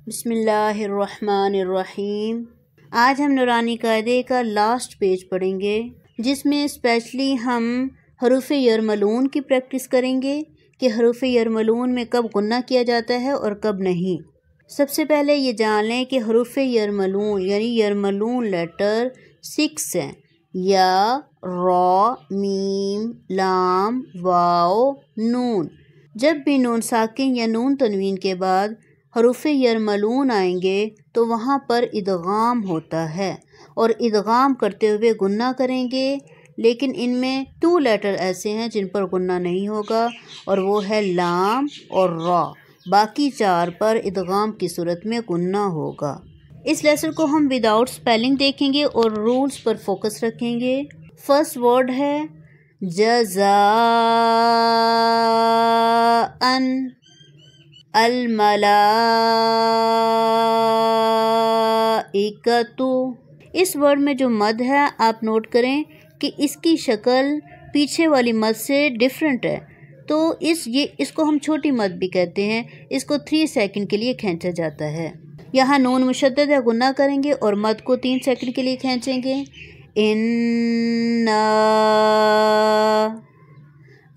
بسم اللہ الرحمن الرحیم۔ آج ہم نورانی قاعدے کا لاسٹ پیج پڑھیں گے، جس میں اسپیشلی ہم حروف یرملون کی پریکٹس کریں گے کہ حروف یرملون میں کب غنہ کیا جاتا ہے اور کب نہیں۔ سب سے پہلے یہ جان لیں کہ حروف یرملون یعنی یرملون لیٹر 6 ہیں، یا، را، میم، لام، واو، نون۔ جب بھی نون ساکن یا نون تنوین کے بعد حروف یرملون آئیں گے تو وہاں پر ادغام ہوتا ہے، اور ادغام کرتے ہوئے غنہ کریں گے، لیکن ان میں 2 لیٹر ایسے ہیں جن پر غنہ نہیں ہوگا، اور وہ ہے لام اور را۔ باقی 4 پر ادغام کی صورت میں غنہ ہوگا۔ اس لیسن کو ہم وداؤٹ سپیلنگ دیکھیں گے اور رولز پر فوکس رکھیں گے۔ فرسٹ ورڈ ہے جزاءً، الملائکۃ۔ اس ورڈ میں جو مد ہے آپ نوٹ کریں کہ اس کی شکل پیچھے والی مد سے ڈیفرنٹ ہے، تو اس کو ہم چھوٹی مد بھی کہتے ہیں۔ اس کو 3 سیکنڈ کے لیے کھینچا جاتا ہے۔ یہاں نون مشدد ہے، غنہ کریں گے اور مد کو 3 سیکنڈ کے لیے کھینچیں گے۔ اِنَّا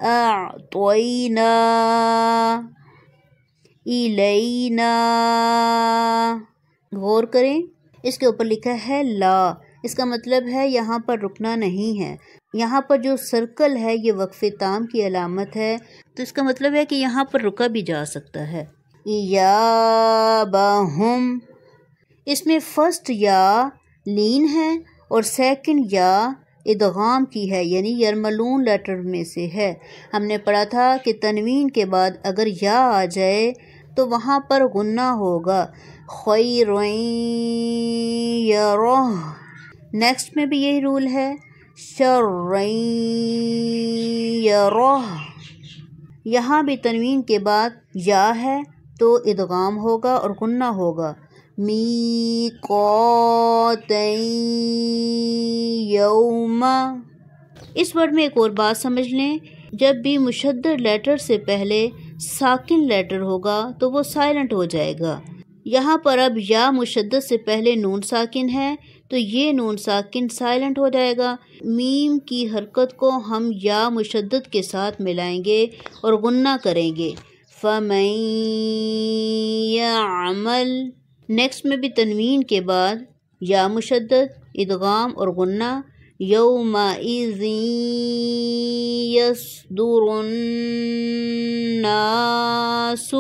اَعْطَيْنَا اِلَيْنَا۔ غور کریں، اس کے اوپر لکھا ہے لا، اس کا مطلب ہے یہاں پر رکنا نہیں ہے۔ یہاں پر جو سرکل ہے یہ وقف تام کی علامت ہے، تو اس کا مطلب ہے کہ یہاں پر رکا بھی جا سکتا ہے۔ ایابہم، اس میں فرسٹ یا لین ہے اور سیکنڈ یا ادغام کی ہے، یعنی یرملون لیٹر میں سے ہے۔ ہم نے پڑھا تھا کہ تنوین کے بعد اگر یا آ جائے تو وہاں پر غنہ ہوگا۔ خیرٌ یرہ، نیکسٹ میں بھی یہی رول ہے۔ شرٌ یرہ، یہاں بھی تنوین کے بعد یا ہے تو ادغام ہوگا اور غنہ ہوگا۔ میقاتً یوم، اس ورڈ میں ایک اور بات سمجھ لیں، جب بھی مشدد لیٹر سے پہلے ساکن لیٹر ہوگا تو وہ سائلنٹ ہو جائے گا۔ یہاں پر اب یا مشدد سے پہلے نون ساکن ہے تو یہ نون ساکن سائلنٹ ہو جائے گا۔ میم کی حرکت کو ہم یا مشدد کے ساتھ ملائیں گے اور غنہ کریں گے۔ فَمَن يَعْمَلْ، نیکسٹ میں بھی تنوین کے بعد یا مشدد، ادغام اور غنہ۔ یومئذ یصدر الناس،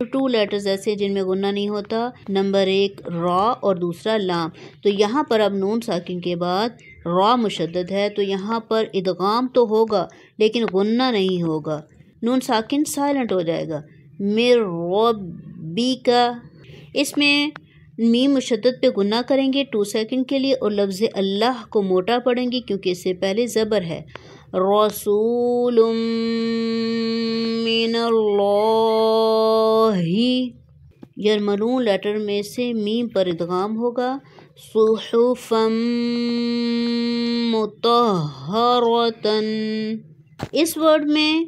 2 لیٹرز ایسے جن میں غنہ نہیں ہوتا، نمبر 1 را اور دوسرا لام۔ تو یہاں پر اب نون ساکن کے بعد را مشدد ہے تو یہاں پر ادغام تو ہوگا لیکن غنہ نہیں ہوگا، نون ساکن سائلنٹ ہو جائے گا۔ مِن ربک، اس میں میم مشدد پہ غنہ کریں گے 2 سیکنڈ کے لیے اور لفظ اللہ کو موٹا پڑھیں گے کیونکہ اس سے پہلے زبر ہے۔ رسول من اللہ، یرملون لیٹر میں سے میم پر ادغام ہوگا۔ صحفا مطہرۃ، اس ورڈ میں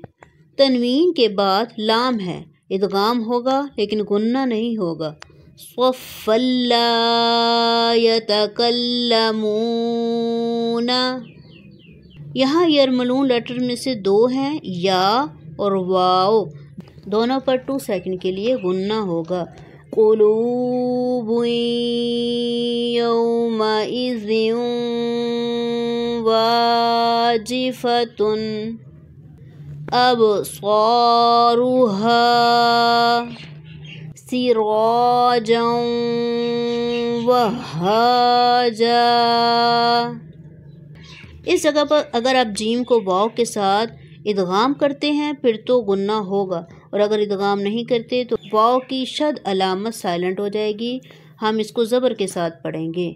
تنوین کے بعد لام ہے، ادغام ہوگا لیکن غنہ نہیں ہوگا۔ صفا لا یتکلمون، یہاں یرملون لیٹر میں سے 2 ہیں، یا اور واو، دونوں پر 2 سیکنڈ کے لیے غنہ ہوگا۔ قلوب یومئذ واجفۃ ابصارها سراجا وہاجا، اس جگہ پر اگر آپ جیم کو واو کے ساتھ ادغام کرتے ہیں پھر تو غنہ ہوگا، اور اگر ادغام نہیں کرتے تو واو کی شد علامت سائلنٹ ہو جائے گی۔ ہم اس کو زبر کے ساتھ پڑھیں گے۔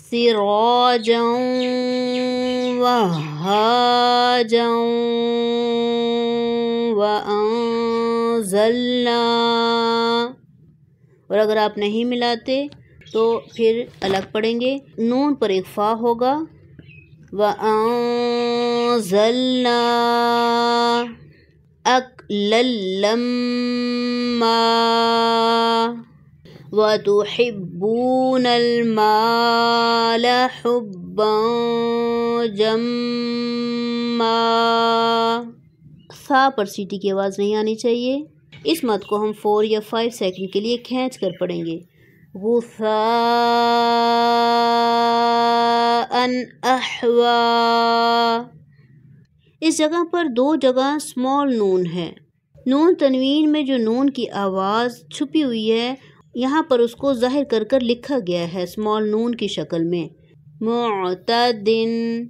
سراجا وہاجا وانزلنا، اور اگر آپ نہیں ملاتے تو پھر الگ پڑھیں گے۔ نون پر ایک فا ہوگا۔ وَأَنزَلْنَا أَكْلَ اللَّمَّا، وَتُحِبُّونَ الْمَالَ حُبًّا جَمًّا۔ سا پر سیٹی کی آواز نہیں آنی چاہیے۔ اس مد کو ہم 4 یا 5 سیکنڈ کے لیے کھینچ کر پڑھیں گے۔ غثاءً احوا۔ اس جگہ پر 2 جگہ اسمال نون ہے۔ نون تنوین میں جو نون کی آواز چھپی ہوئی ہے یہاں پر اس کو ظاہر کر کر لکھا گیا ہے اسمال نون کی شکل میں۔ معتدن،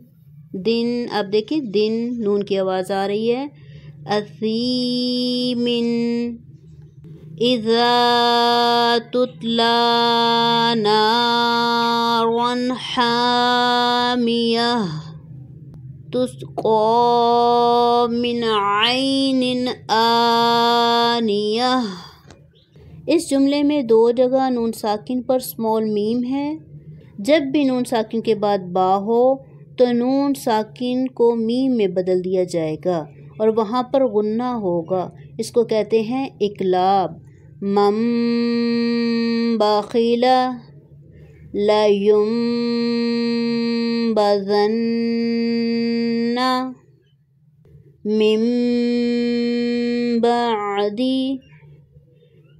دن، اب دیکھیں دن نون کی آواز آ رہی ہے۔ اثیم، اذا تتلی نارا حامیہ، تسقی من عین آنیہ۔ اس جملے میں 2 جگہ نون ساکن پر اسمال میم ہے۔ جب بھی نون ساکن کے بعد با ہو تو نون ساکن کو میم میں بدل دیا جائے گا اور وہاں پر غنہ ہوگا۔ اس کو کہتے ہیں اقلاب۔ من بخل لینبذن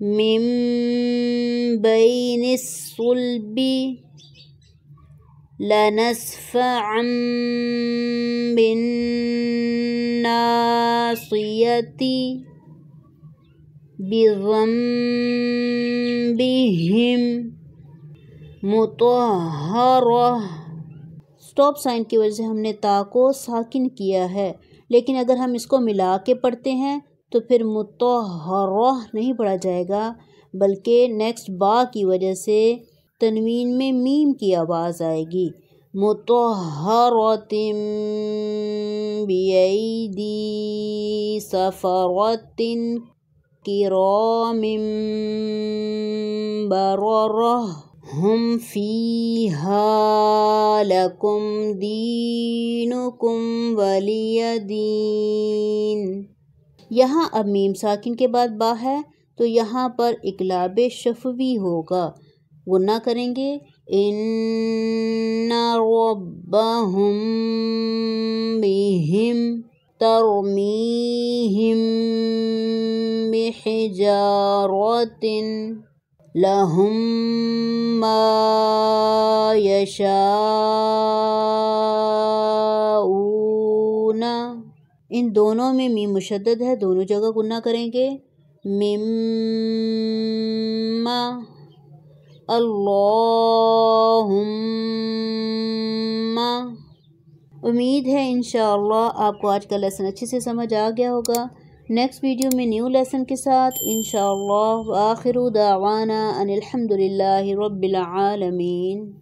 من بین الصلب لنسفعا بالناصیۃ بذنبہم مطہرہ۔ سٹاپ سائن کی وجہ سے ہم نے تا کو ساکن کیا ہے، لیکن اگر ہم اس کو ملا کے پڑھتے ہیں تو پھر مطہرہ نہیں پڑھا جائے گا، بلکہ نیکسٹ با کی وجہ سے تنوین میں میم کی آواز آئے گی۔ مطہرۃ بِأَیْدِی سَفَرَۃ کِرَامٍ بَرَرَةٍ ہم فیہا لَکُمْ دِینُکُمْ وَلِیَ دین۔ یہاں اب میم ساکن کے بعد با ہے تو یہاں پر اقلاب شفوی ہوگا، غنہ کریں گے۔ ان ربہم بہم ترمیہم بحجارۃ لہم ما یشاءون۔ ان دونوں میں میم مشدد ہے، دونوں جگہ غنہ کریں گے۔ مما، اللہم۔ امید ہے انشاءاللہ آپ کو آج کا لیسن اچھے سے سمجھ آ گیا ہوگا۔ نیکسٹ ویڈیو میں نیو لیسن کے ساتھ انشاءاللہ۔ وآخر دعوانا ان الحمد للہ رب العالمین۔